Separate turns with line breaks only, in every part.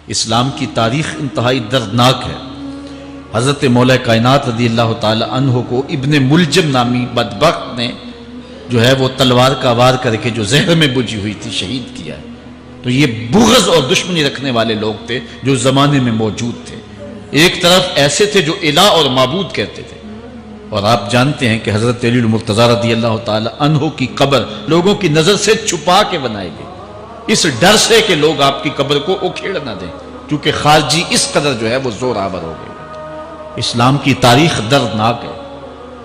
اسلام کی تاریخ انتہائی دردناک ہے۔ حضرت مولا کائنات رضی اللہ تعالی عنہ کو ابن ملجم نامی بدبخت نے جو ہے وہ تلوار کا وار کر کے جو زہر میں بجھی ہوئی تھی شہید کیا ہے۔ تو یہ بغض اور دشمنی رکھنے والے لوگ تھے جو زمانے میں موجود تھے۔ ایک طرف ایسے تھے جو الہ اور معبود کہتے تھے، اور آپ جانتے ہیں کہ حضرت علی المرتضیٰ رضی اللہ تعالی عنہ کی قبر لوگوں کی نظر سے چھپا کے بنائی گئی، اس ڈر سے کہ لوگ آپ کی قبر کو اکھیڑ نہ دیں، کیونکہ خارجی اس قدر جو ہے وہ زور آور ہو گئے۔ اسلام کی تاریخ دردناک ہے۔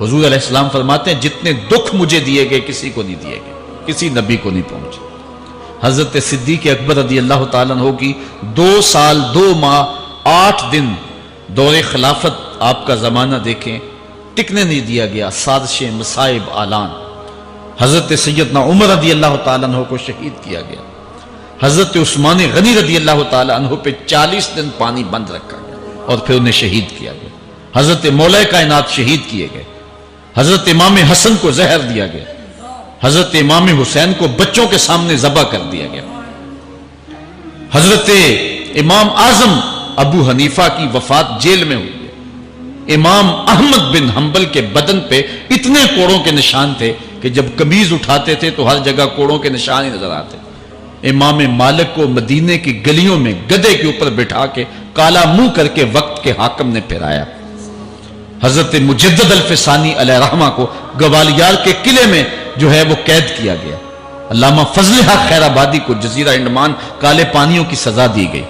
حضور علیہ السلام فرماتے ہیں جتنے دکھ مجھے دیے گئے کسی کو نہیں دیے گئے، کسی نبی کو نہیں پہنچے۔ حضرت صدیق اکبر رضی اللہ تعالیٰ عنہ کی 2 سال 2 ماہ 8 دن دور خلافت، آپ کا زمانہ دیکھیں، ٹکنے نہیں دیا گیا، سازشیں، مصائب، اعلان۔ حضرت سیدنا عمر رضی اللہ تعالیٰ عنہ کو شہید کیا گیا۔ حضرت عثمان غنی رضی اللہ تعالیٰ عنہ پہ 40 دن پانی بند رکھا گیا اور پھر انہیں شہید کیا گیا۔ حضرت مولا کائنات شہید کیے گئے۔ حضرت امام حسن کو زہر دیا گیا۔ حضرت امام حسین کو بچوں کے سامنے ذبح کر دیا گیا۔ حضرت امام اعظم ابو حنیفہ کی وفات جیل میں ہوئی ہے۔ امام احمد بن حنبل کے بدن پہ اتنے کوڑوں کے نشان تھے کہ جب قمیض اٹھاتے تھے تو ہر جگہ کوڑوں کے نشان ہی نظر آتے۔ امام مالک کو مدینے کی گلیوں میں گدھے کے اوپر بٹھا کے کالا منہ کر کے وقت کے حاکم نے پھرایا۔ حضرت مجدد الفسانی علیہ رحمہ کو گوالیار کے قلعے میں جو ہے وہ قید کیا گیا۔ علامہ فضل حق خیر آبادی کو جزیرہ انڈمان کالے پانیوں کی سزا دی گئی۔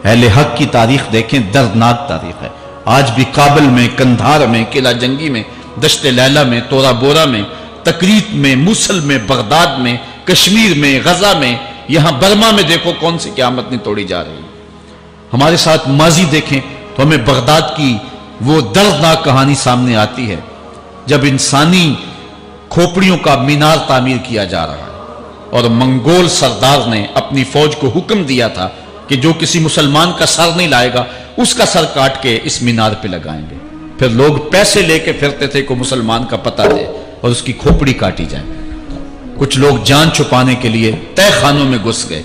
اہل حق کی تاریخ دیکھیں، دردناک تاریخ ہے۔ آج بھی کابل میں، کندھار میں، قلعہ جنگی میں، دشت لیلہ میں، تورا بورا میں، تکریت میں، موصل میں، بغداد میں، کشمیر میں، غزہ میں، یہاں برما میں دیکھو کون سی قیامت نہیں توڑی جا رہی۔ ہمارے ساتھ ماضی دیکھیں تو ہمیں بغداد کی وہ دردناک کہانی سامنے آتی ہے جب انسانی کھوپڑیوں کا مینار تعمیر کیا جا رہا ہے اور منگول سردار نے اپنی فوج کو حکم دیا تھا کہ جو کسی مسلمان کا سر نہیں لائے گا اس کا سر کاٹ کے اس مینار پہ لگائیں گے۔ پھر لوگ پیسے لے کے پھرتے تھے کہ مسلمان کا پتہ دے اور اس کی کھوپڑی کاٹی جائے۔ کچھ لوگ جان چھپانے کے لیے تہہ خانوں میں گھس گئے۔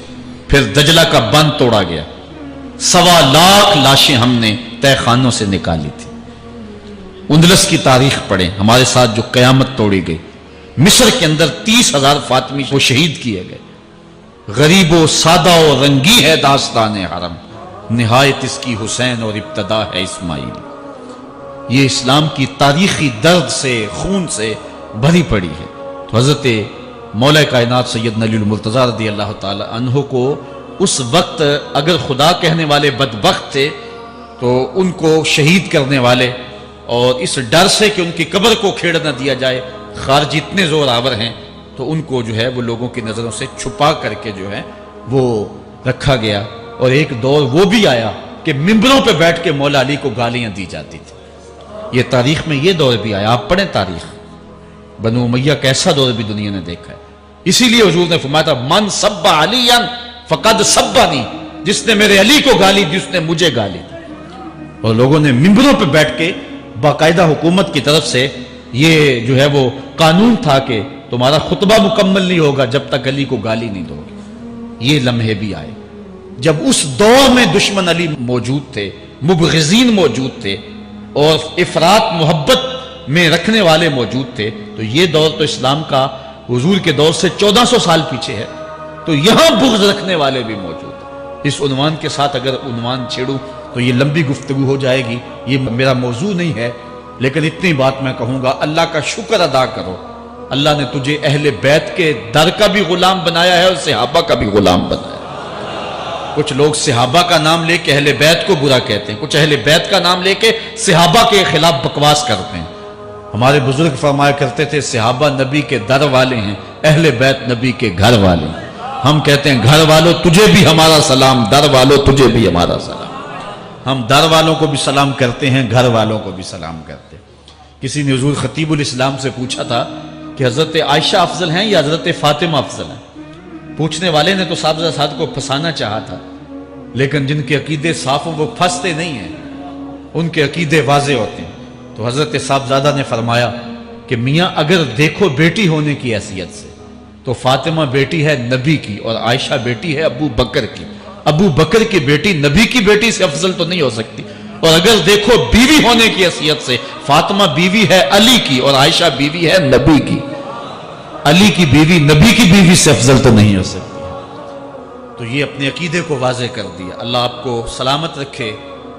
پھر دجلہ کا بند توڑا گیا۔ 1.25 لاکھ لاشیں ہم نے تہہ خانوں سے نکالی تھی۔ اندلس کی تاریخ پڑھیں، ہمارے ساتھ جو قیامت توڑی گئی۔ مصر کے اندر 30,000 فاطمی کو شہید کیے گئے۔ غریب و سادہ و رنگی ہے داستان حرم، نہایت اس کی حسین اور ابتدا ہے اسماعیل۔ یہ اسلام کی تاریخی درد سے، خون سے بھری پڑی ہے۔ تو حضرت مولا کائنات سیدنا علی المرتضیٰ رضی اللہ تعالی عنہ کو اس وقت اگر خدا کہنے والے بدبخت تھے تو ان کو شہید کرنے والے اور اس ڈر سے کہ ان کی قبر کو کھیڑ نہ دیا جائے خارجی اتنے زور آور ہیں تو ان کو جو ہے وہ لوگوں کی نظروں سے چھپا کر کے جو ہے وہ رکھا گیا۔ اور ایک دور وہ بھی آیا کہ ممبروں پہ بیٹھ کے مولا علی کو گالیاں دی جاتی تھی۔ یہ تاریخ میں یہ دور بھی آیا۔ آپ پڑھیں تاریخ، بنو امیہ کا ایسا دور بھی دنیا نے دیکھا ہے۔ اسی لیے حضور نے فرمایا تھا من سب علی فقد سبنی، جس نے میرے علی کو گالی دی اس نے مجھے گالی دی۔ اور لوگوں نے ممبروں پہ بیٹھ کے باقاعدہ حکومت کی طرف سے یہ جو ہے وہ قانون تھا کہ تمہارا خطبہ مکمل نہیں ہوگا جب تک علی کو گالی نہیں دو گے۔ یہ لمحے بھی آئے جب اس دور میں دشمن علی موجود تھے، مبغضین موجود تھے اور افراط محبت میں رکھنے والے موجود تھے۔ تو یہ دور تو اسلام کا حضور کے دور سے 1400 سال پیچھے ہے، تو یہاں بغض رکھنے والے بھی موجود ہیں۔ اس عنوان کے ساتھ اگر عنوان چھیڑوں تو یہ لمبی گفتگو ہو جائے گی، یہ میرا موضوع نہیں ہے، لیکن اتنی بات میں کہوں گا، اللہ کا شکر ادا کرو، اللہ نے تجھے اہل بیت کے در کا بھی غلام بنایا ہے اور صحابہ کا بھی غلام بنایا ہے۔ کچھ لوگ صحابہ کا نام لے کے اہل بیت کو برا کہتے ہیں، کچھ اہل بیت کا نام لے کے صحابہ کے خلاف بکواس کرتے ہیں۔ ہمارے بزرگ فرمایا کرتے تھے صحابہ نبی کے در والے ہیں، اہل بیت نبی کے گھر والے ہیں۔ ہم کہتے ہیں گھر والوں تجھے بھی ہمارا سلام، در والوں تجھے بھی ہمارا سلام۔ ہم در والوں کو بھی سلام کرتے ہیں، گھر والوں کو بھی سلام کرتے ہیں۔ کسی نے حضور خطیب الاسلام سے پوچھا تھا کہ حضرت عائشہ افضل ہیں یا حضرت فاطمہ افضل ہیں؟ پوچھنے والے نے تو صاحب کو پھنسانا چاہا تھا، لیکن جن کے عقیدے صاف ہوں وہ پھنستے نہیں ہیں، ان کے عقیدے واضح ہوتے ہیں۔ تو حضرت صاحبزادہ نے فرمایا کہ میاں اگر دیکھو بیٹی ہونے کی حیثیت سے تو فاطمہ بیٹی ہے نبی کی اور عائشہ بیٹی ہے ابو بکر کی، ابو بکر کی بیٹی نبی کی بیٹی سے افضل تو نہیں ہو سکتی. اور اگر دیکھو بیوی ہونے کی حیثیت سے، فاطمہ بیوی ہے علی کی اور عائشہ بیوی ہے نبی کی. علی کی بیوی نبی کی بیوی سے افضل تو نہیں ہو سکتی. تو یہ اپنے عقیدے کو واضح کر دیا. اللہ آپ کو سلامت رکھے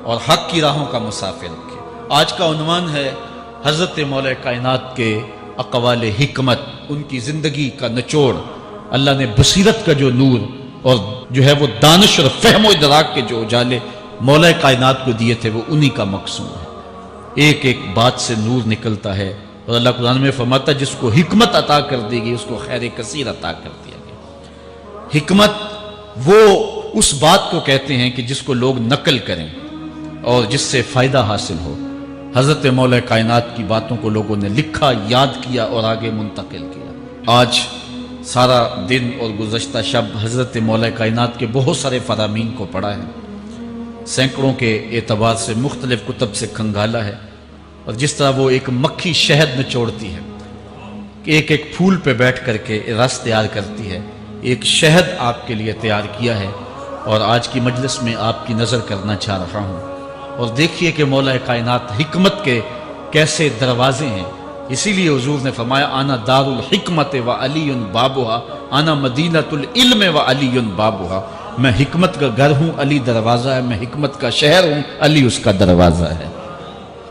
اور حق کی راہوں کا مسافر رکھے. آج کا عنوان ہے حضرت مولا کائنات کے اقوال حکمت، ان کی زندگی کا نچوڑ. اللہ نے بصیرت کا جو نور اور جو ہے وہ دانش اور فہم و ادراک کے جو اجالے مولا کائنات کو دیے تھے وہ انہی کا مقصود ہے. ایک ایک بات سے نور نکلتا ہے. اور اللہ قرآن میں فرماتا ہے جس کو حکمت عطا کر دی گئی اس کو خیر کثیر عطا کر دیا گیا. حکمت وہ اس بات کو کہتے ہیں کہ جس کو لوگ نقل کریں اور جس سے فائدہ حاصل ہو. حضرت مولا کائنات کی باتوں کو لوگوں نے لکھا، یاد کیا اور آگے منتقل کیا. آج سارا دن اور گزشتہ شب حضرت مولا کائنات کے بہت سارے فرامین کو پڑھا ہے، سینکڑوں کے اعتبار سے مختلف کتب سے کھنگالا ہے. اور جس طرح وہ ایک مکھی شہد نچوڑتی ہے، ایک ایک پھول پہ بیٹھ کر کے رس تیار کرتی ہے، ایک شہد آپ کے لیے تیار کیا ہے. اور آج کی مجلس میں آپ کی نظر کرنا چاہ رہا ہوں. اور دیکھیے کہ مولا کائنات حکمت کے کیسے دروازے ہیں. اسی لیے حضور نے فرمایا انا دار الحکمت و علی بابھا، انا مدینۃ العلم و علی بابھا. میں حکمت کا گھر ہوں، علی دروازہ ہے. میں حکمت کا شہر ہوں، علی اس کا دروازہ ہے.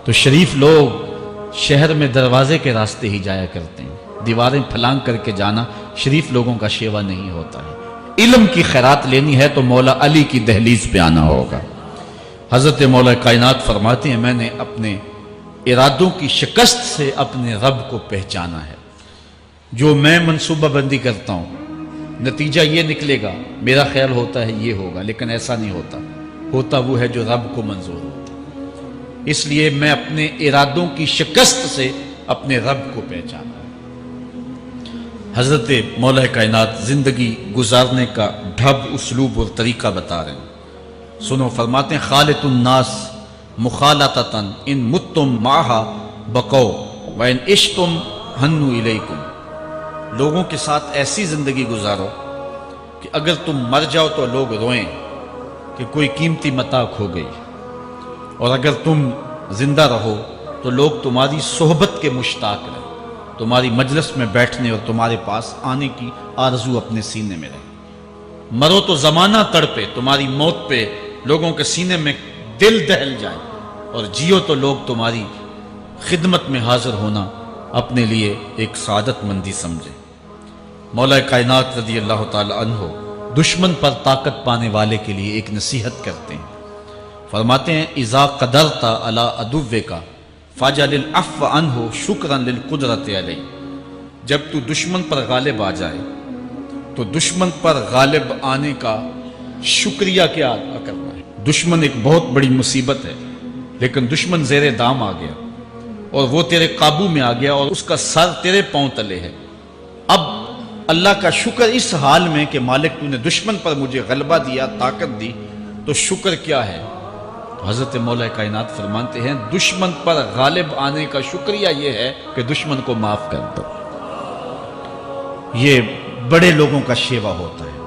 تو شریف لوگ شہر میں دروازے کے راستے ہی جایا کرتے ہیں. دیواریں پھلانگ کر کے جانا شریف لوگوں کا شیوا نہیں ہوتا ہے. علم کی خیرات لینی ہے تو مولا علی کی دہلیز پہ آنا ہوگا. حضرت مولا کائنات فرماتے ہیں میں نے اپنے ارادوں کی شکست سے اپنے رب کو پہچانا ہے. جو میں منصوبہ بندی کرتا ہوں نتیجہ یہ نکلے گا، میرا خیال ہوتا ہے یہ ہوگا، لیکن ایسا نہیں ہوتا. ہوتا وہ ہے جو رب کو منظور ہوتا. اس لیے میں اپنے ارادوں کی شکست سے اپنے رب کو پہچانا. حضرت مولا کائنات زندگی گزارنے کا ڈھب، اسلوب اور طریقہ بتا رہے ہیں. سنو، فرماتے ہیں خالط الناس مخالطتاً ان متتم معہا بقو وان عشتم ہنو الیکم. لوگوں کے ساتھ ایسی زندگی گزارو کہ اگر تم مر جاؤ تو لوگ روئیں کہ کوئی قیمتی متاع کھو گئی، اور اگر تم زندہ رہو تو لوگ تمہاری صحبت کے مشتاق رہیں، تمہاری مجلس میں بیٹھنے اور تمہارے پاس آنے کی آرزو اپنے سینے میں رہے. مرو تو زمانہ تڑپے، تمہاری موت پہ لوگوں کے سینے میں دل دہل جائے، اور جیو تو لوگ تمہاری خدمت میں حاضر ہونا اپنے لیے ایک سعادت مندی سمجھے. مولا کائنات رضی اللہ تعالی عنہ دشمن پر طاقت پانے والے کے لیے ایک نصیحت کرتے ہیں. فرماتے ہیں اذا قدرت علی عدوک فاجعل العفو عنہ شکرا للقدرت علیہ. جب تو دشمن پر غالب آ جائے تو دشمن پر غالب آنے کا شکریہ کیا ادا کرنا ہے. دشمن ایک بہت بڑی مصیبت ہے، لیکن دشمن زیر دام آ گیا اور وہ تیرے قابو میں آ گیا اور اس کا سر تیرے پاؤں تلے ہے. اب اللہ کا شکر اس حال میں کہ مالک تو نے دشمن پر مجھے غلبہ دیا، طاقت دی، تو شکر کیا ہے؟ حضرت مولا کائنات فرماتے ہیں دشمن پر غالب آنے کا شکریہ یہ ہے کہ دشمن کو معاف کر دو. یہ بڑے لوگوں کا شیوا ہوتا ہے.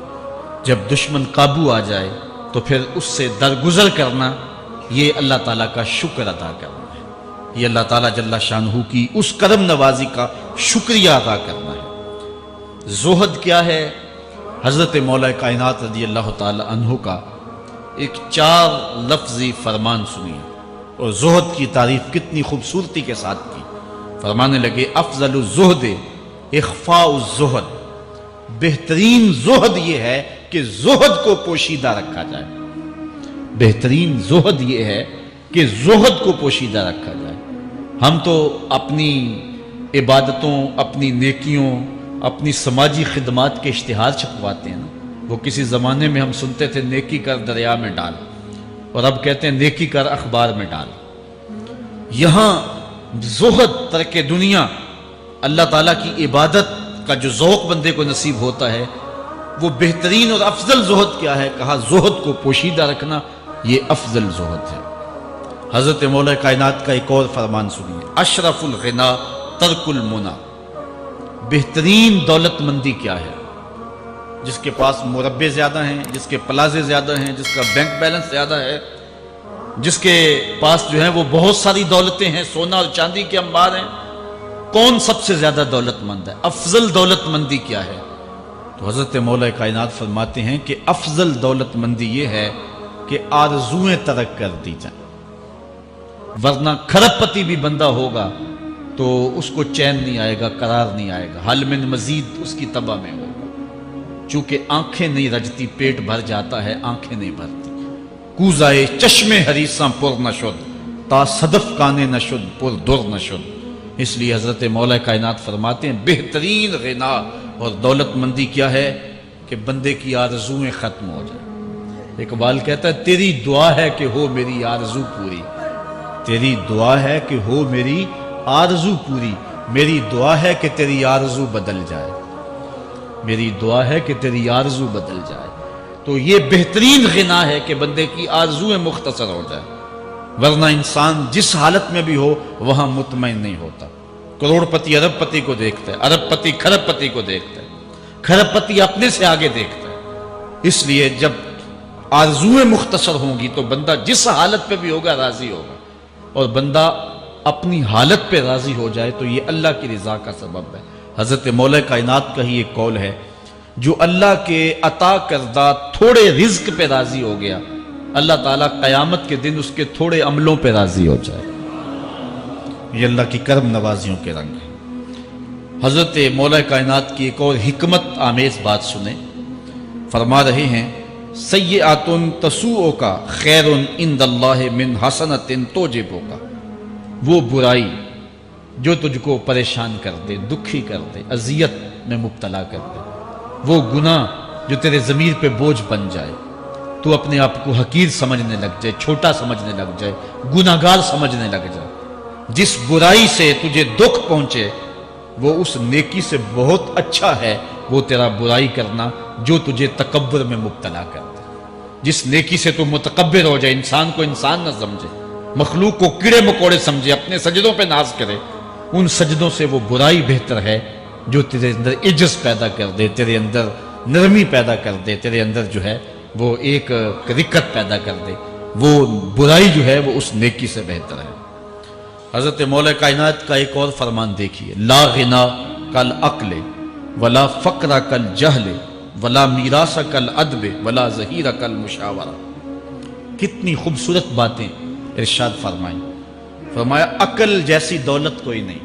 جب دشمن قابو آ جائے تو پھر اس سے درگزر کرنا، یہ اللہ تعالیٰ کا شکر ادا کرنا ہے. یہ اللہ تعالیٰ جل شانہ کی اس کرم نوازی کا شکریہ ادا کرنا ہے. زہد کیا ہے؟ حضرت مولا کائنات رضی اللہ تعالی عنہ کا ایک 4 لفظی فرمان سنیے اور زہد کی تعریف کتنی خوبصورتی کے ساتھ کی. فرمانے لگے افضل الزہد اخفاء الزہد. بہترین زہد یہ ہے کہ زہد کو پوشیدہ رکھا جائے. بہترین زہد یہ ہے کہ زہد کو پوشیدہ رکھا جائے. ہم تو اپنی عبادتوں، اپنی نیکیوں، اپنی سماجی خدمات کے اشتہار چھپواتے ہیں نا. وہ کسی زمانے میں ہم سنتے تھے نیکی کر دریا میں ڈال، اور اب کہتے ہیں نیکی کر اخبار میں ڈال. یہاں زہد، ترک دنیا، اللہ تعالیٰ کی عبادت کا جو ذوق بندے کو نصیب ہوتا ہے، وہ بہترین اور افضل زہد کیا ہے؟ کہا زہد کو پوشیدہ رکھنا، یہ افضل زہد ہے. حضرت مولا کائنات کا ایک اور فرمان سنیے اشرف الغنا ترک المنا. بہترین دولت مندی کیا ہے؟ جس کے پاس مربے زیادہ ہیں، جس کے پلازے زیادہ ہیں، جس کا بینک بیلنس زیادہ ہے، جس کے پاس جو ہے وہ بہت ساری دولتیں ہیں، سونا اور چاندی کے انبار ہیں، کون سب سے زیادہ دولت مند ہے؟ افضل دولت مندی کیا ہے؟ تو حضرت مولا کائنات فرماتے ہیں کہ افضل دولت مندی یہ ہے کہ آرزویں ترک کر دی جائیں، ورنہ کھرب پتی بھی بندہ ہوگا تو اس کو چین نہیں آئے گا، قرار نہیں آئے گا، حل من مزید اس کی تباہ میں ہوگا۔ چونکہ آنکھیں نہیں رجتی، پیٹ بھر جاتا ہے، آنکھیں نہیں بھرتی۔ کوزائے چشمے حریصاں پر نہ شد، تا صدف کانے نہ شد پر در نہ شد۔ اس لیے حضرت مولا کائنات فرماتے ہیں بہترین غنا اور دولت مندی کیا ہے کہ بندے کی آرزویں ختم ہو جائیں۔ اقبال کہتا ہے تیری دعا ہے کہ ہو میری آرزو پوری، تیری دعا ہے کہ ہو میری آرزو پوری، میری دعا ہے کہ تیری آرزو بدل جائے، میری دعا ہے کہ تیری آرزو بدل جائے۔ تو یہ بہترین غنا ہے کہ بندے کی آرزویں مختصر ہو جائے، ورنہ انسان جس حالت میں بھی ہو وہاں مطمئن نہیں ہوتا۔ کروڑ پتی ارب پتی کو دیکھتا ہے، ارب پتی کھرب پتی کو دیکھتا ہے، کھرب پتی اپنے سے آگے دیکھتا ہے۔ اس لیے جب آرزویں مختصر ہوں گی تو بندہ جس حالت پہ بھی ہوگا راضی ہوگا، اور بندہ اپنی حالت پہ راضی ہو جائے تو یہ اللہ کی رضا کا سبب ہے۔ حضرت مولا کائنات کا ہی ایک قول ہے جو اللہ کے عطا کردہ تھوڑے رزق پہ راضی ہو گیا، اللہ تعالیٰ قیامت کے دن اس کے تھوڑے عملوں پہ راضی ہو جائے۔ یہ اللہ کی کرم نوازیوں کے رنگ ہیں۔ حضرت مولا کائنات کی ایک اور حکمت آمیز بات سنیں، فرما رہے ہیں سیئات تسوء کا خیر عند اللہ من حسنۃ توجب کا، وہ برائی جو تجھ کو پریشان کر دے، دکھی کر دے، اذیت میں مبتلا کر دے، وہ گناہ جو تیرے ضمیر پہ بوجھ بن جائے، تو اپنے آپ کو حقیر سمجھنے لگ جائے، چھوٹا سمجھنے لگ جائے، گناہگار سمجھنے لگ جائے، جس برائی سے تجھے دکھ پہنچے وہ اس نیکی سے بہت اچھا ہے وہ تیرا برائی کرنا جو تجھے تکبر میں مبتلا کر دے۔ جس نیکی سے تو متکبر ہو جائے، انسان کو انسان نہ سمجھے، مخلوق کو کیڑے مکوڑے سمجھے، اپنے سجدوں پہ ناز کرے، ان سجدوں سے وہ برائی بہتر ہے جو تیرے اندر عجز پیدا کر دے، تیرے اندر نرمی پیدا کر دے، تیرے اندر جو ہے وہ ایک رکت پیدا کر دے، وہ برائی جو ہے وہ اس نیکی سے بہتر ہے۔ حضرت مولا کائنات کا ایک اور فرمان دیکھیے، لا غنا کل عقل ولا فقر کل جہل ولا میراث کل ادب ولا ظہیر کل مشاورہ۔ کتنی خوبصورت باتیں ارشاد فرمائیں۔ فرمایا عقل جیسی دولت کوئی نہیں،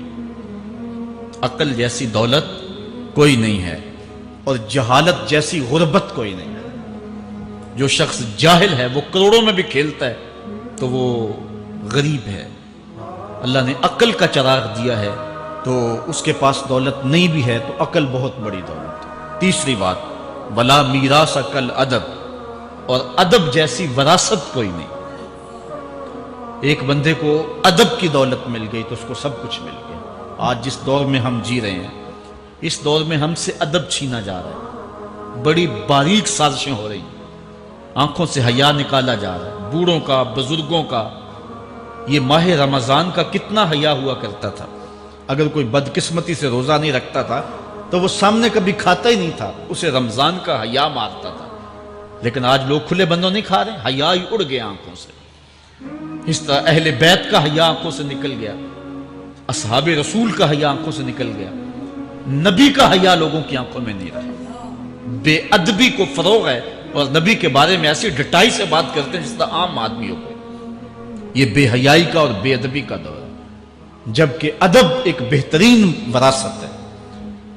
عقل جیسی دولت کوئی نہیں ہے، اور جہالت جیسی غربت کوئی نہیں ہے۔ جو شخص جاہل ہے وہ کروڑوں میں بھی کھیلتا ہے تو وہ غریب ہے۔ اللہ نے عقل کا چراغ دیا ہے تو اس کے پاس دولت نہیں بھی ہے تو عقل بہت بڑی دولت ہے۔ تیسری بات، ولا میراث کل ادب، اور ادب جیسی وراثت کوئی نہیں۔ ایک بندے کو ادب کی دولت مل گئی تو اس کو سب کچھ مل گیا۔ آج جس دور میں ہم جی رہے ہیں اس دور میں ہم سے ادب چھینا جا رہا ہے، بڑی باریک سازشیں ہو رہی ہیں، آنکھوں سے حیا نکالا جا رہا ہے، بوڑھوں کا، بزرگوں کا۔ یہ ماہ رمضان کا کتنا حیا ہوا کرتا تھا، اگر کوئی بدقسمتی سے روزہ نہیں رکھتا تھا تو وہ سامنے کبھی کھاتا ہی نہیں تھا، اسے رمضان کا حیا مارتا تھا۔ لیکن آج لوگ کھلے بندوں نہیں کھا رہے، حیا ہی اڑ گیا آنکھوں سے۔ اس طرح اہل بیت کا حیا آنکھوں سے نکل گیا، اصحاب رسول کا حیا آنکھوں سے نکل گیا، نبی کا حیا لوگوں کی آنکھوں میں نہیں رہا۔ بے ادبی کو فروغ ہے، اور نبی کے بارے میں ایسی ڈٹائی سے بات کرتے ہیں جس طرح عام آدمیوں کو۔ یہ بے حیائی کا اور بے ادبی کا دور ہے، جبکہ ادب ایک بہترین وراثت ہے۔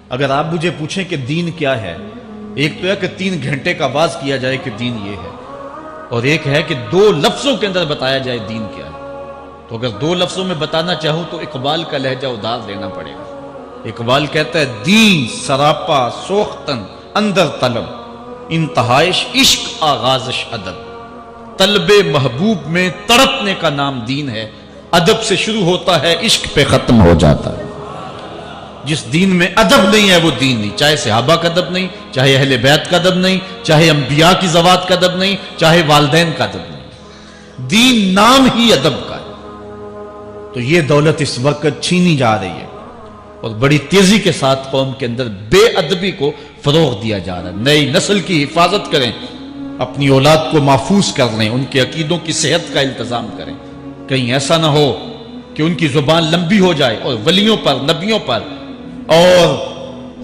اگر آپ مجھے پوچھیں کہ دین کیا ہے، ایک تو ہے کہ 3 گھنٹے کا آواز کیا جائے کہ دین یہ ہے، اور ایک ہے کہ 2 لفظوں کے اندر بتایا جائے دین کیا ہے۔ تو اگر 2 لفظوں میں بتانا چاہوں تو اقبال کا لہجہ ادار لینا پڑے گا۔ اقبال کہتا ہے دین سراپا سوختن اندر طلب، انتہائش عشق آغازش ادب۔ طلب محبوب میں تڑپنے کا نام دین ہے، ادب سے شروع ہوتا ہے عشق پہ ختم ہو جاتا ہے۔ جس دین میں ادب نہیں ہے وہ دین نہیں، چاہے صحابہ کا ادب نہیں، چاہے اہل بیت کا ادب نہیں، چاہے انبیاء کی ذوات کا ادب نہیں، چاہے والدین کا ادب نہیں، دین نام ہی ادب کا ہے۔ تو یہ دولت اس وقت چھینی جا رہی ہے۔ اور بڑی تیزی کے ساتھ قوم کے اندر بے ادبی کو فروغ دیا جا رہا ہے۔ نئی نسل کی حفاظت کریں، اپنی اولاد کو محفوظ کر لیں، ان کے عقیدوں کی صحت کا التزام کریں، کہیں ایسا نہ ہو کہ ان کی زبان لمبی ہو جائے اور ولیوں پر، نبیوں پر اور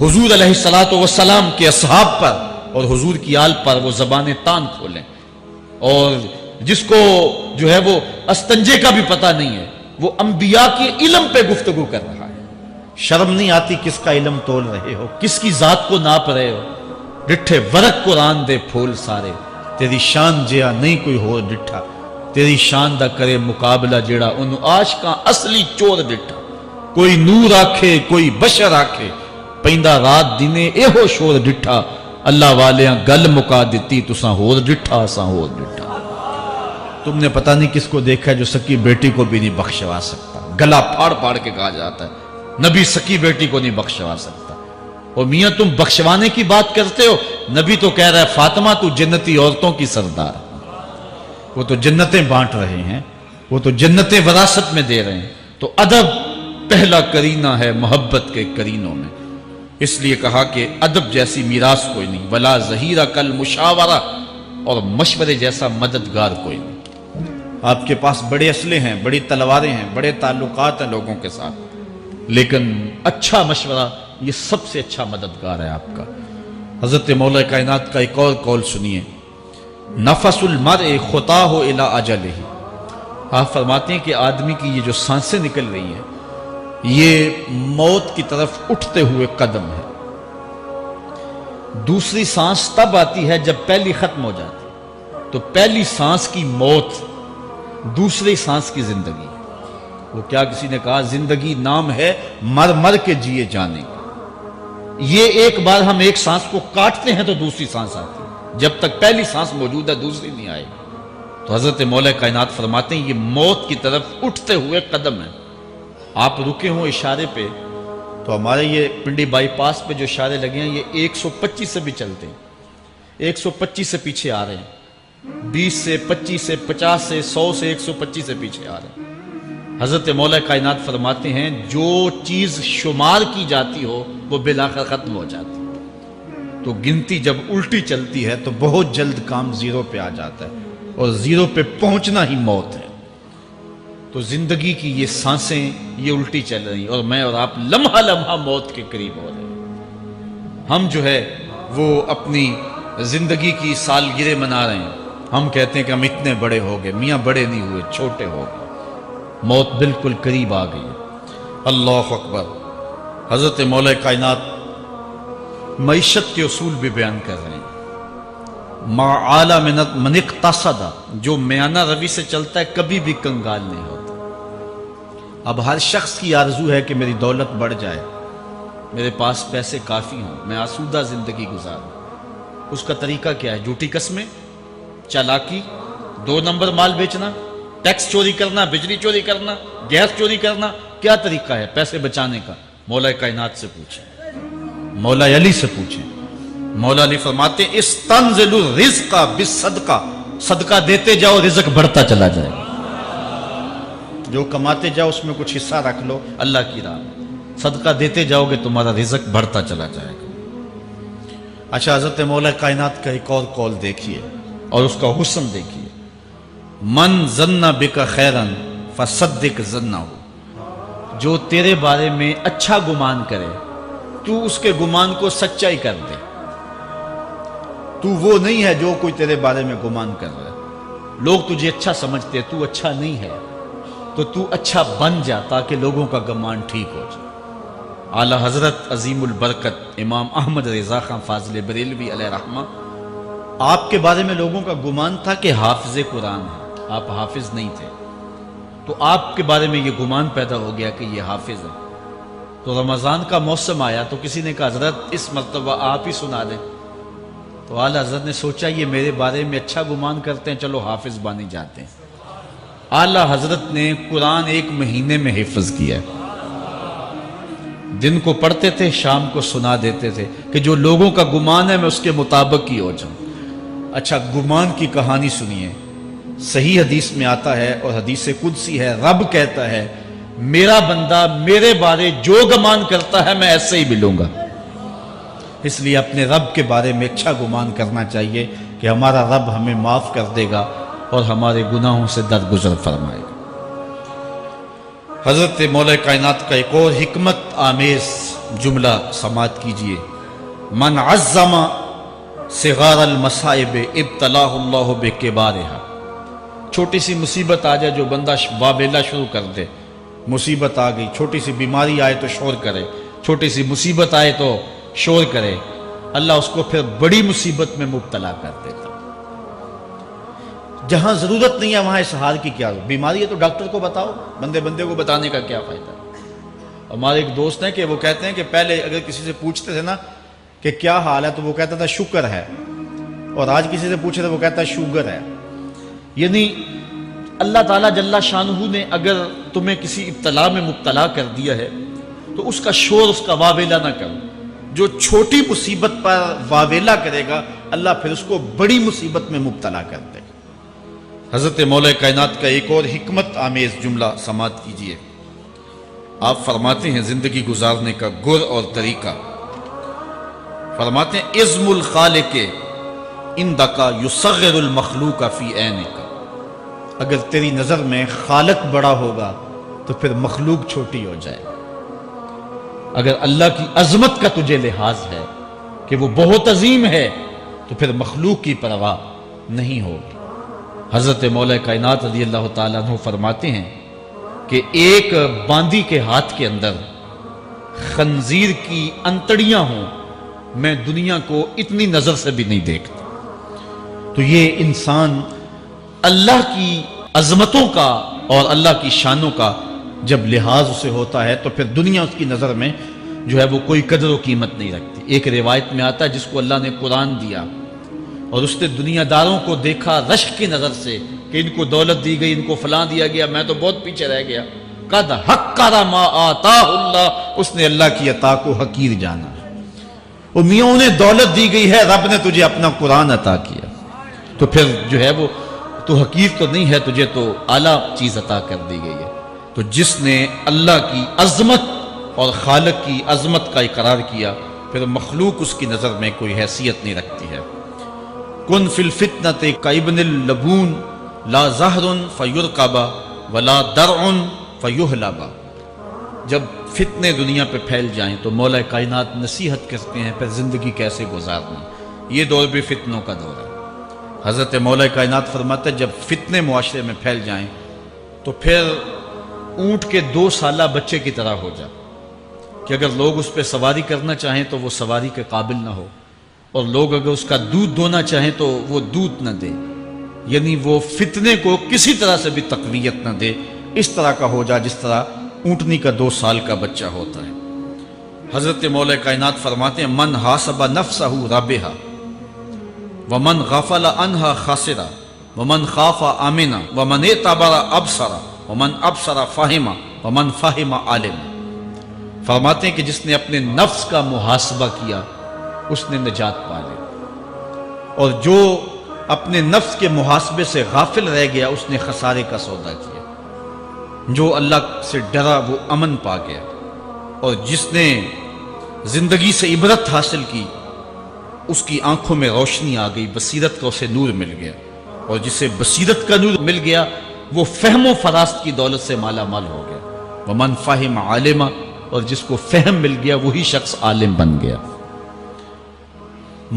حضور علیہ الصلوۃ والسلام کے اصحاب پر اور حضور کی آل پر وہ زبانیں تان کھولیں، اور جس کو جو ہے وہ استنجے کا بھی پتہ نہیں ہے وہ انبیاء کے علم پہ گفتگو کر رہا ہے۔ شرم نہیں آتی کس کا علم تول رہے ہو، کس کی ذات کو ناپ رہے ہو؟ ڈٹھے ورق قرآن دے پھول سارے، تیری شان جیا نہیں کوئی ہو ڈٹھا، تیری شان دا کرے مقابلہ جیڑا ان عاشقاں اصلی چور ڈٹھا۔ کوئی نور آکھے کوئی بشر آکھے، پیندا رات دینے اے ہو شور ڈٹھا، اللہ والیاں گل مکا دیتی تساں ہور ڈٹھا اساں ہور ڈٹھا۔ تم نے پتہ نہیں کس کو دیکھا جو سکی بیٹی کو بھی نہیں بخشوا سکتا، گلا پھاڑ پھاڑ کے کہا جاتا ہے نبی سکی بیٹی کو نہیں بخشوا سکتا۔ اور میاں تم بخشوانے کی بات کرتے ہو، نبی تو کہہ رہا ہے فاطمہ تو جنتی عورتوں کی سردار، وہ تو جنتیں بانٹ رہے ہیں، وہ تو جنتیں وراثت میں دے رہے ہیں۔ تو ادب پہلا کرینہ ہے محبت کے کرینوں میں، اس لیے کہا کہ ادب جیسی میراث کوئی نہیں، ولا ظہیرہ کل مشاورہ، اور مشورے جیسا مددگار کوئی نہیں۔ آپ کے پاس بڑے اسلحے ہیں، بڑی تلواریں ہیں، بڑے تعلقات ہیں لوگوں کے ساتھ، لیکن اچھا مشورہ یہ سب سے اچھا مددگار ہے آپ کا۔ حضرت مولا کائنات کا ایک اور قول سنیے، نفس المرء خطاہ الی اجلہ، آپ فرماتے ہیں کہ آدمی کی یہ جو سانسیں نکل رہی ہیں یہ موت کی طرف اٹھتے ہوئے قدم ہے۔ دوسری سانس تب آتی ہے جب پہلی ختم ہو جاتی، تو پہلی سانس کی موت، دوسری سانس کی زندگی۔ وہ کیا کسی نے کہا زندگی نام ہے مر مر کے جیے جانے کا، یہ ایک بار ہم ایک سانس کو کاٹتے ہیں تو دوسری سانس آتی ہے، جب تک پہلی سانس موجود ہے دوسری نہیں آئے گی۔ تو حضرت مولا کائنات فرماتے ہیں یہ موت کی طرف اٹھتے ہوئے قدم ہے۔ آپ رکے ہوں اشارے پہ تو ہمارے یہ پنڈی بائی پاس پہ جو اشارے لگے ہیں یہ 125 سے بھی چلتے ہیں، 125 سے پیچھے آ رہے ہیں، 20 سے 25 سے 50 سے 100 سے 125 سے پیچھے آ رہے ہیں۔ حضرت مولا کائنات فرماتے ہیں جو چیز شمار کی جاتی ہو وہ بالآخر ختم ہو جاتی ہے، تو گنتی جب الٹی چلتی ہے تو بہت جلد کام زیرو پہ آ جاتا ہے، اور زیرو پہ پہنچنا ہی موت ہے۔ تو زندگی کی یہ سانسیں یہ الٹی چل رہی ہیں، اور میں اور آپ لمحہ لمحہ موت کے قریب ہو رہے ہیں۔ ہم جو ہے وہ اپنی زندگی کی سالگرہ منا رہے ہیں، ہم کہتے ہیں کہ ہم اتنے بڑے ہو گئے، میاں بڑے نہیں ہوئے، چھوٹے ہو گئے، موت بالکل قریب آ گئی۔ اللہ اکبر۔ حضرت مولا کائنات معیشت کے اصول بھی بیان کر رہے ہیں، ما اعلی من اقتصد، جو میانہ روی سے چلتا ہے کبھی بھی کنگال نہیں ہوتا۔ اب ہر شخص کی آرزو ہے کہ میری دولت بڑھ جائے، میرے پاس پیسے کافی ہوں، میں آسودہ زندگی گزاروں۔ اس کا طریقہ کیا ہے؟ جھوٹی قسمیں، چالاکی، 2 نمبر مال بیچنا، ٹیکس چوری کرنا، بجلی چوری کرنا، گیس چوری کرنا، کیا طریقہ ہے پیسے بچانے کا؟ مولا کائنات سے پوچھیں، مولا علی سے پوچھیں۔ مولا علی فرماتے ہیں استنزل الرزق بالصدقہ، صدقہ دیتے جاؤ رزق بڑھتا چلا جائے گا، جو کماتے جاؤ اس میں کچھ حصہ رکھ لو اللہ کی راہ میں، صدقہ دیتے جاؤ گے تمہارا رزق بڑھتا چلا جائے گا۔ اچھا، حضرت مولا کائنات کا ایک اور قول دیکھیے اور اس کا حسن دیکھیے، من ظن بک خیرا فصدق ظنہ، جو تیرے بارے میں اچھا گمان کرے تو اس کے گمان کو سچائی کر دے۔ تو وہ نہیں ہے جو کوئی تیرے بارے میں گمان کر رہا ہے، لوگ تجھے اچھا سمجھتے ہیں، تو اچھا نہیں ہے، تو تو اچھا بن جا تاکہ لوگوں کا گمان ٹھیک ہو جائے۔ اعلی حضرت عظیم البرکت امام احمد رضا خان فاضل بریلوی علیہ رحمہ، آپ کے بارے میں لوگوں کا گمان تھا کہ حافظ قرآن ہے، آپ حافظ نہیں تھے، تو آپ کے بارے میں یہ گمان پیدا ہو گیا کہ یہ حافظ ہے۔ تو رمضان کا موسم آیا تو کسی نے کہا حضرت اس مرتبہ آپ ہی سنا دیں، تو اعلیٰ حضرت نے سوچا یہ میرے بارے میں اچھا گمان کرتے ہیں، چلو حافظ بانی جاتے ہیں۔ اعلیٰ حضرت نے قرآن 1 مہینے میں حفظ کیا ہے، دن کو پڑھتے تھے، شام کو سنا دیتے تھے کہ جو لوگوں کا گمان ہے میں اس کے مطابق ہی ہو جاؤں۔ اچھا، گمان کی کہانی سنیے، صحیح حدیث میں آتا ہے اور حدیث قدسی ہے، رب کہتا ہے میرا بندہ میرے بارے جو گمان کرتا ہے میں ایسے ہی ملوں گا۔ اس لیے اپنے رب کے بارے میں اچھا گمان کرنا چاہیے کہ ہمارا رب ہمیں معاف کر دے گا اور ہمارے گناہوں سے درگزر فرمائے گا۔ حضرت مولا کائنات کا ایک اور حکمت آمیز جملہ سماعت کیجئے، من عظم صغار المصائب ابتلاہ اللہ بکبارہا۔ چھوٹی سی مصیبت آ جائے جو بندہ واویلا شروع کر دے، مصیبت آ گئی، چھوٹی سی بیماری آئے تو شور کرے، چھوٹی سی مصیبت آئے تو شور کرے، اللہ اس کو پھر بڑی مصیبت میں مبتلا کر دیتا۔ جہاں ضرورت نہیں ہے وہاں اظہار کی کیا ضرورت؟ بیماری ہے تو ڈاکٹر کو بتاؤ، بندے کو بتانے کا کیا فائدہ؟ ہمارے ایک دوست ہیں کہ وہ کہتے ہیں کہ پہلے اگر کسی سے پوچھتے تھے نا کہ کیا حال ہے تو وہ کہتا تھا شکر ہے، اور آج کسی سے پوچھے تو وہ کہتا ہے شوگر ہے۔ یعنی اللہ تعالیٰ جل شانہ نے اگر تمہیں کسی ابتلا میں مبتلا کر دیا ہے تو اس کا شور، اس کا واویلا نہ کرو۔ جو چھوٹی مصیبت پر واویلا کرے گا اللہ پھر اس کو بڑی مصیبت میں مبتلا کر دے گا۔ حضرت مولا کائنات کا ایک اور حکمت آمیز جملہ سماعت کیجئے، آپ فرماتے ہیں زندگی گزارنے کا گر اور طریقہ، فرماتے ہیں عظم الخالق عندک یصغر المخلوق فی عینک۔ اگر تیری نظر میں خالق بڑا ہوگا تو پھر مخلوق چھوٹی ہو جائے۔ اگر اللہ کی عظمت کا تجھے لحاظ ہے کہ وہ بہت عظیم ہے تو پھر مخلوق کی پرواہ نہیں ہوگی۔ حضرت مولا کائنات رضی اللہ تعالیٰ عنہ فرماتے ہیں کہ ایک باندی کے ہاتھ کے اندر خنزیر کی انتڑیاں ہوں، میں دنیا کو اتنی نظر سے بھی نہیں دیکھتا۔ تو یہ انسان اللہ کی عظمتوں کا اور اللہ کی شانوں کا جب لحاظ اسے ہوتا ہے تو پھر دنیا اس کی نظر میں جو ہے وہ کوئی قدر و قیمت نہیں رکھتی۔ ایک روایت میں آتا ہے جس کو اللہ نے قرآن دیا اور اس نے دنیا داروں کو دیکھا رشک کی نظر سے کہ ان کو دولت دی گئی، ان کو فلاں دیا گیا، میں تو بہت پیچھے رہ گیا۔ قد حقر ما آتاہ اللہ، اس نے اللہ کی عطا کو حقیر جانا۔ وہ میاں انہیں دولت دی گئی ہے، رب نے تجھے اپنا قرآن عطا کیا، تو پھر جو ہے وہ تو حقیر تو نہیں ہے، تجھے تو اعلیٰ چیز عطا کر دی گئی ہے۔ تو جس نے اللہ کی عظمت اور خالق کی عظمت کا اقرار کیا پھر مخلوق اس کی نظر میں کوئی حیثیت نہیں رکھتی ہے۔ کن فی الفتنۃ کابن اللبون لا زہر فیرکب ولا درع فیحلب۔ جب فتنے دنیا پہ پھیل جائیں تو مولا کائنات نصیحت کرتے ہیں پھر زندگی کیسے گزارنی۔ یہ دور بھی فتنوں کا دور ہے۔ حضرت مولا کائنات فرماتے ہیں جب فتنے معاشرے میں پھیل جائیں تو پھر اونٹ کے 2 سالہ بچے کی طرح ہو جائے کہ اگر لوگ اس پہ سواری کرنا چاہیں تو وہ سواری کے قابل نہ ہو، اور لوگ اگر اس کا دودھ دونا چاہیں تو وہ دودھ نہ دے، یعنی وہ فتنے کو کسی طرح سے بھی تقویت نہ دے، اس طرح کا ہو جائے جس طرح اونٹنی کا 2 سال کا بچہ ہوتا ہے۔ حضرت مولا کائنات فرماتے ہیں من حاسب نفسہ رابحہ ومن غفل عنہا خاسرہ ومن خاف آمنہ ومن اعتبر ابصر ومن ابصر فہم ومن فہم عالم۔ فرماتے ہیں کہ جس نے اپنے نفس کا محاسبہ کیا اس نے نجات پا لی، اور جو اپنے نفس کے محاسبے سے غافل رہ گیا اس نے خسارے کا سودا کیا۔ جو اللہ سے ڈرا وہ امن پا گیا، اور جس نے زندگی سے عبرت حاصل کی اس کی آنکھوں میں روشنی آ گئی، بصیرت کا اسے نور مل گیا، اور جسے بصیرت کا نور مل گیا وہ فہم و فراست کی دولت سے مالا مال ہو گیا۔ ومن فہم عالمہ، اور جس کو فہم مل گیا وہی شخص عالم بن گیا۔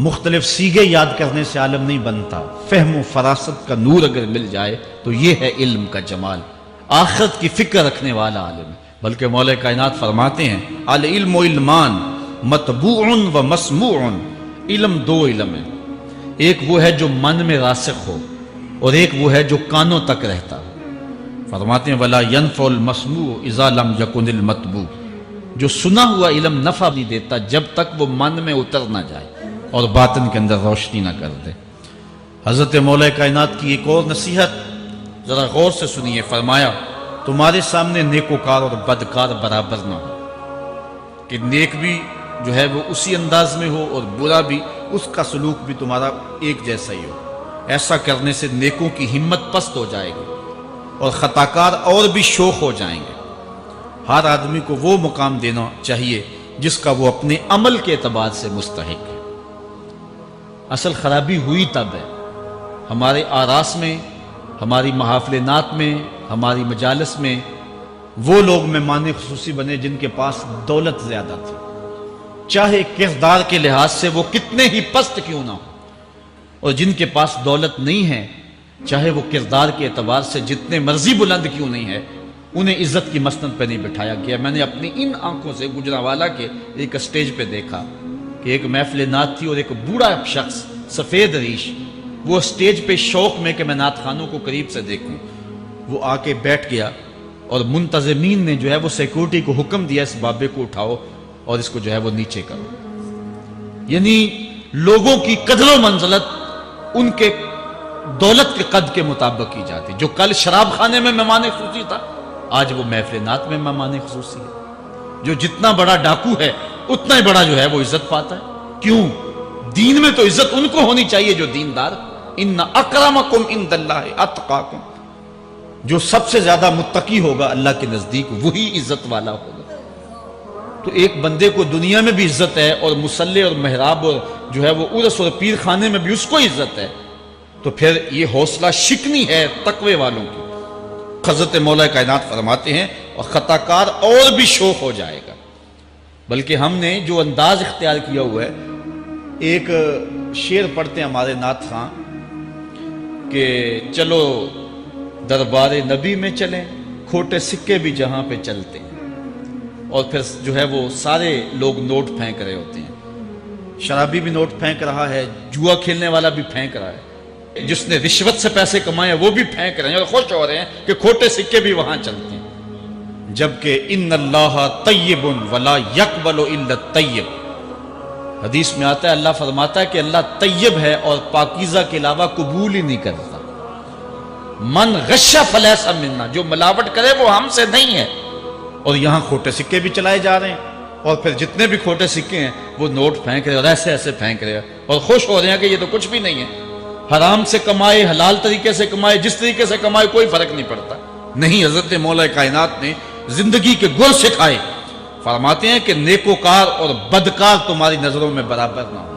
مختلف سیغے یاد کرنے سے عالم نہیں بنتا، فہم و فراست کا نور اگر مل جائے تو یہ ہے علم کا جمال، آخرت کی فکر رکھنے والا عالم ہے۔ بلکہ مولا کائنات فرماتے ہیں العلم علمان مطبوع و مسموع، علم 2 علم ہیں، ایک وہ ہے جو من میں راسخ ہو اور ایک وہ ہے جو کانوں تک رہتا ہے۔ فرماتے ہیں ولا ينفع المسموع اذا لم يكن المتبوع، جو سنا ہوا علم نفع نہیں دیتا جب تک وہ من میں اتر نہ جائے اور باطن کے اندر روشنی نہ کر دے۔ حضرت مولا کائنات کی ایک اور نصیحت ذرا غور سے سنیے، فرمایا تمہارے سامنے نیکوکار اور بدکار برابر نہ ہو، کہ نیک بھی جو ہے وہ اسی انداز میں ہو اور برا بھی، اس کا سلوک بھی تمہارا ایک جیسا ہی ہو۔ ایسا کرنے سے نیکوں کی ہمت پست ہو جائے گی اور خطاکار اور بھی شوخ ہو جائیں گے۔ ہر آدمی کو وہ مقام دینا چاہیے جس کا وہ اپنے عمل کے اعتبار سے مستحق ہے۔ اصل خرابی ہوئی تب ہے ہمارے آراس میں، ہماری محافل نعت میں، ہماری مجالس میں وہ لوگ مہمان خصوصی بنے جن کے پاس دولت زیادہ تھی، چاہے کردار کے لحاظ سے وہ کتنے ہی پست کیوں نہ ہو، اور جن کے پاس دولت نہیں ہے چاہے وہ کردار کے اعتبار سے جتنے مرضی بلند کیوں نہیں ہے، انہیں عزت کی مسند پہ نہیں بٹھایا گیا۔ میں نے اپنی ان آنکھوں سے گجرانوالہ کے ایک اسٹیج پہ دیکھا کہ ایک محفل نعت تھی اور ایک بوڑھا شخص سفید ریش، وہ اسٹیج پہ شوق میں کہ میں نعت خانوں کو قریب سے دیکھوں، وہ آ کے بیٹھ گیا اور منتظمین نے جو ہے وہ سیکورٹی کو حکم دیا اس بابے کو اٹھاؤ اور اس کو جو ہے وہ نیچے کرو۔ یعنی لوگوں کی قدر و منزلت ان کے دولت کے قد کے مطابق کی جاتی۔ جو کل شراب خانے میں مہمان خصوصی تھا آج وہ محفل نعت میں مہمان خصوصی ہے۔ جو جتنا بڑا ڈاکو ہے اتنا ہی بڑا جو ہے وہ عزت پاتا ہے۔ کیوں؟ دین میں تو عزت ان کو ہونی چاہیے جو دیندار۔ ان اکرمکم عند اللہ اتقاکم، جو سب سے زیادہ متقی ہوگا اللہ کے نزدیک وہی عزت والا ہوگا۔ تو ایک بندے کو دنیا میں بھی عزت ہے اور مصلی اور محراب اور جو ہے وہ عرس اور پیر خانے میں بھی اس کو عزت ہے، تو پھر یہ حوصلہ شکنی ہے تقوی والوں کی۔ حضرت مولا کائنات فرماتے ہیں اور خطا کار اور بھی شوق ہو جائے گا۔ بلکہ ہم نے جو انداز اختیار کیا ہوا ہے، ایک شعر پڑھتے ہیں ہمارے نعت خاں کہ چلو دربار نبی میں چلیں، کھوٹے سکے بھی جہاں پہ چلتے ہیں، اور پھر جو ہے وہ سارے لوگ نوٹ پھینک رہے ہوتے ہیں۔ شرابی بھی نوٹ پھینک رہا ہے، جوا کھیلنے والا بھی پھینک رہا ہے، جس نے رشوت سے پیسے کمائے وہ بھی پھینک رہے ہیں اور خوش ہو رہے ہیں کہ کھوٹے سکے بھی وہاں چلتے ہیں۔ جبکہ ان اللہ طیب ولا یقبل الا الطیب، حدیث میں آتا ہے اللہ فرماتا ہے کہ اللہ طیب ہے اور پاکیزہ کے علاوہ قبول ہی نہیں کرتا۔ من غش فلیس منا، جو ملاوٹ کرے وہ ہم سے نہیں ہے۔ اور یہاں کھوٹے سکے بھی چلائے جا رہے ہیں، اور پھر جتنے بھی کھوٹے سکے ہیں وہ نوٹ پھینک رہے اور ایسے ایسے پھینک رہے اور خوش ہو رہے ہیں کہ یہ تو کچھ بھی نہیں ہے۔ حرام سے کمائے، حلال طریقے سے کمائے، جس طریقے سے کمائے کوئی فرق نہیں پڑتا۔ نہیں، حضرت مولا کائنات نے زندگی کے گر سکھائے، فرماتے ہیں کہ نیکوکار اور بدکار تمہاری نظروں میں برابر نہ ہو۔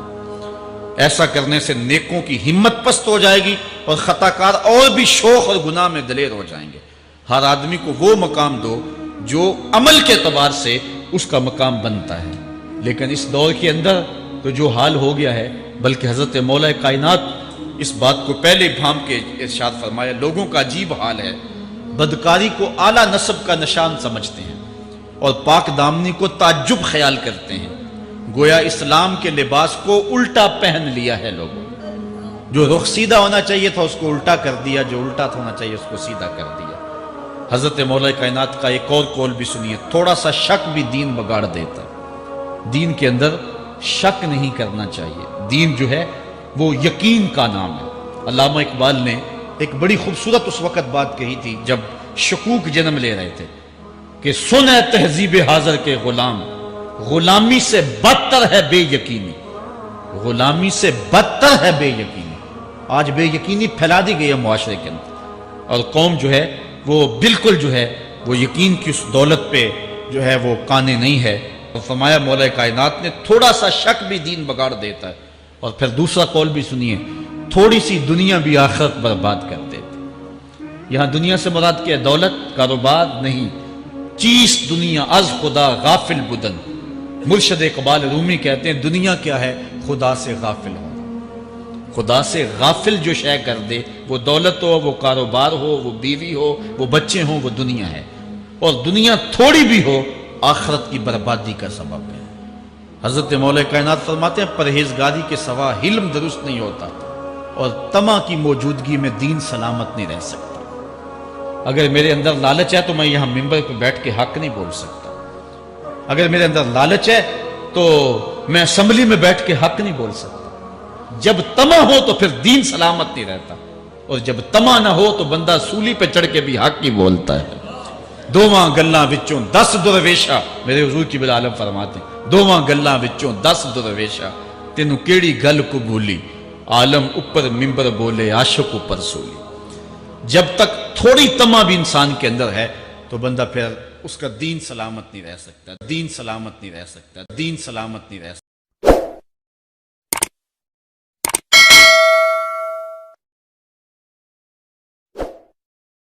ایسا کرنے سے نیکوں کی ہمت پست ہو جائے گی اور خطا کار اور بھی شوق اور گناہ میں دلیر ہو جائیں گے۔ ہر آدمی کو وہ مقام دو جو عمل کے اعتبار سے اس کا مقام بنتا ہے۔ لیکن اس دور کے اندر تو جو حال ہو گیا ہے، بلکہ حضرت مولا کائنات اس بات کو پہلے بھام کے ارشاد فرمایا، لوگوں کا عجیب حال ہے، بدکاری کو اعلیٰ نسب کا نشان سمجھتے ہیں اور پاک دامنی کو تعجب خیال کرتے ہیں، گویا اسلام کے لباس کو الٹا پہن لیا ہے لوگوں۔ جو رخ سیدھا ہونا چاہیے تھا اس کو الٹا کر دیا، جو الٹا ہونا چاہیے اس کو سیدھا کر دیا۔ حضرت مولا کائنات کا ایک اور قول بھی سنیے، تھوڑا سا شک بھی دین بگاڑ دیتا ہے۔ دین کے اندر شک نہیں کرنا چاہیے، دین جو ہے وہ یقین کا نام ہے۔ علامہ اقبال نے ایک بڑی خوبصورت اس وقت بات کہی تھی جب شکوک جنم لے رہے تھے کہ سن اے تہذیب حاضر کے غلام، غلامی سے بدتر ہے بے یقینی، غلامی سے بدتر ہے بے یقینی۔ آج بے یقینی پھیلا دی گئی ہے معاشرے کے اندر، اور قوم جو ہے وہ بالکل جو ہے وہ یقین کی اس دولت پہ جو ہے وہ قانے نہیں ہے۔ اور فرمایا مولا کائنات نے تھوڑا سا شک بھی دین بگاڑ دیتا ہے۔ اور پھر دوسرا قول بھی سنیے، تھوڑی سی دنیا بھی آخرت برباد کر دیتی۔ یہاں دنیا سے مراد کیا ہے؟ دولت، کاروبار نہیں، چیز دنیا از خدا غافل بدن۔ مرشد اقبال رومی کہتے ہیں دنیا کیا ہے؟ خدا سے غافل ہونا۔ خدا سے غافل جو شے کر دے، وہ دولت ہو، وہ کاروبار ہو، وہ بیوی ہو، وہ بچے ہوں، وہ دنیا ہے۔ اور دنیا تھوڑی بھی ہو آخرت کی بربادی کا سبب ہے۔ حضرت مولا کائنات فرماتے ہیں پرہیزگاری کے سوا علم درست نہیں ہوتا، اور طمع کی موجودگی میں دین سلامت نہیں رہ سکتا۔ اگر میرے اندر لالچ ہے تو میں یہاں ممبر پہ بیٹھ کے حق نہیں بول سکتا۔ اگر میرے اندر لالچ ہے تو میں اسمبلی میں بیٹھ کے حق نہیں بول سکتا۔ جب طمع ہو تو پھر دین سلامت نہیں رہتا، اور جب طمع نہ ہو تو بندہ سولی پہ چڑھ کے بھی حق ہی بولتا ہے۔ دوواں گلاں وچوں 10 درویشا، میرے حضور کی بالعالم فرماتے ہیں دوواں گلاں وچوں 10 درویشا، تینوں کیڑی گل کو بھولی، عالم اوپر ممبر بولے عاشق اوپر سولی۔ جب تک تھوڑی طمع بھی انسان کے اندر ہے تو بندہ پھر اس کا دین سلامت نہیں رہ سکتا، دین سلامت نہیں رہ سکتا، دین سلامت نہیں رہ سکتا۔